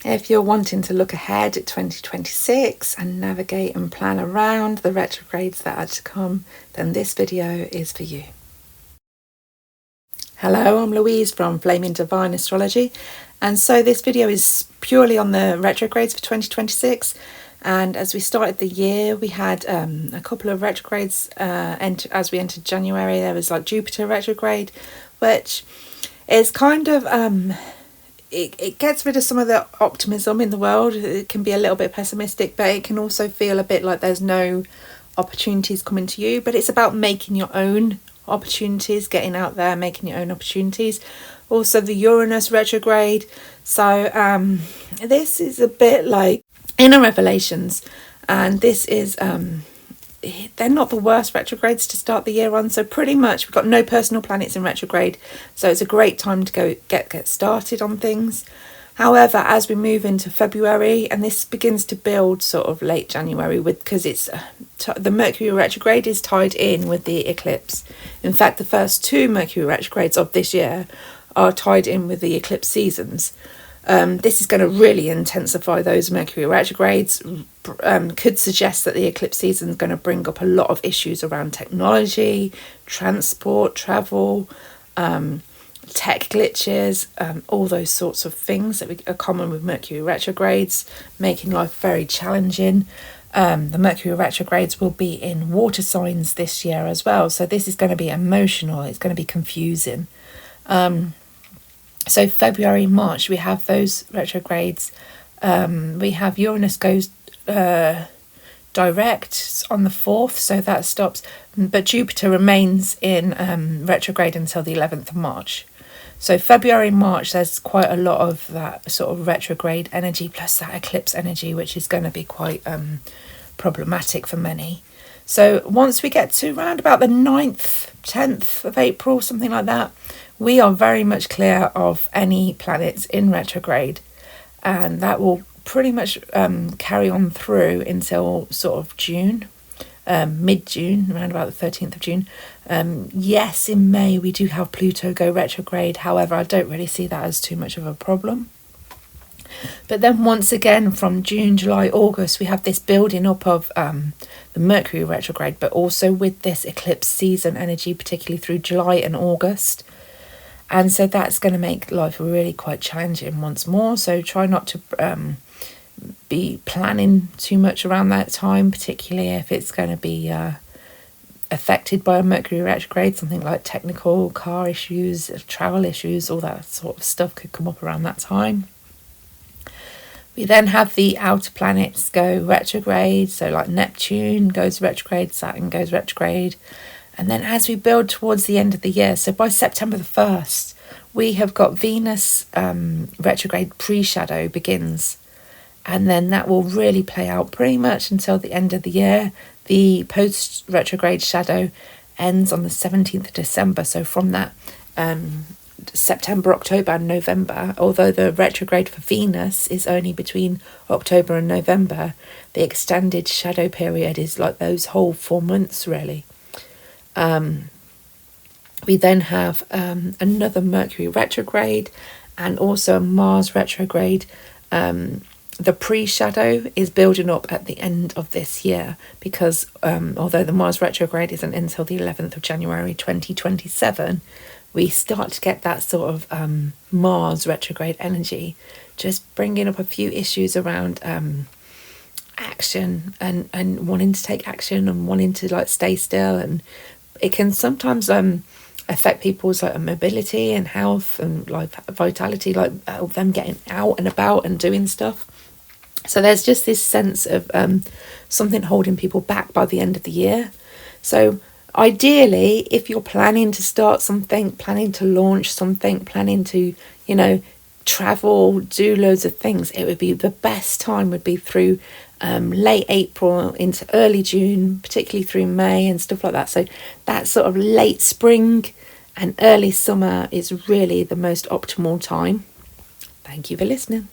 If you're wanting to look ahead at 2026 and navigate and plan around the retrogrades that are to come, then this video is for you. Hello, I'm Louise from Flaming Divine Astrology, and so this video is purely on the retrogrades for 2026. And as we started the year, we had a couple of retrogrades as we entered January. There was like Jupiter retrograde, which is kind of it gets rid of some of the optimism in the world. It can be a little bit pessimistic, but it can also feel a bit like there's no opportunities coming to you. But it's about making your own opportunities, getting out there, making your own opportunities. Also the Uranus retrograde. So this is a bit like inner revelations, and this is they're not the worst retrogrades to start the year on. So pretty much we've got no personal planets in retrograde, so it's a great time to go get started on things. However, as we move into February, and this begins to build sort of late January, because it's the Mercury retrograde is tied in with the eclipse. In fact, the first two Mercury retrogrades of this year are tied in with the eclipse seasons. This is going to really intensify those Mercury retrogrades. Could suggest that the eclipse season is going to bring up a lot of issues around technology, transport, travel, tech glitches, all those sorts of things that are common with Mercury retrogrades, making life very challenging. The Mercury retrogrades will be in water signs this year as well, so this is going to be emotional, it's going to be confusing. So February, March, we have those retrogrades. We have Uranus goes direct on the 4th, so that stops. But Jupiter remains in retrograde until the 11th of March. So February, March, there's quite a lot of that sort of retrograde energy, plus that eclipse energy, which is going to be quite problematic for many. So once we get to around about the 9th, 10th of April, something like that, we are very much clear of any planets in retrograde, and that will pretty much carry on through until sort of June, mid-June, around about the 13th of June. Yes, in May we do have Pluto go retrograde, however I don't really see that as too much of a problem. But then once again from June, July, August, we have this building up of the Mercury retrograde, but also with this eclipse season energy, particularly through July and August. And so that's going to make life really quite challenging once more. So try not to be planning too much around that time, particularly if it's going to be affected by a Mercury retrograde. Something like technical car issues, travel issues, all that sort of stuff could come up around that time. We then have the outer planets go retrograde. So like Neptune goes retrograde, Saturn goes retrograde. And then as we build towards the end of the year, so by September the 1st, we have got Venus retrograde pre-shadow begins. And then that will really play out pretty much until the end of the year. The post-retrograde shadow ends on the 17th of December. So from that September, October and November, although the retrograde for Venus is only between October and November, the extended shadow period is like those whole 4 months really. We then have another Mercury retrograde and also a Mars retrograde. The pre-shadow is building up at the end of this year because although the Mars retrograde isn't until the 11th of January 2027, we start to get that sort of Mars retrograde energy, just bringing up a few issues around action and wanting to take action and wanting to like stay still, and it can sometimes affect people's like mobility and health and like vitality, like them getting out and about and doing stuff. So there's just this sense of something holding people back by the end of the year. So ideally, if you're planning to start something, planning to launch something, planning to, travel, do loads of things, it would be the best time would be through late April into early June, particularly through May and stuff like that. So that sort of late spring and early summer is really the most optimal time. Thank you for listening.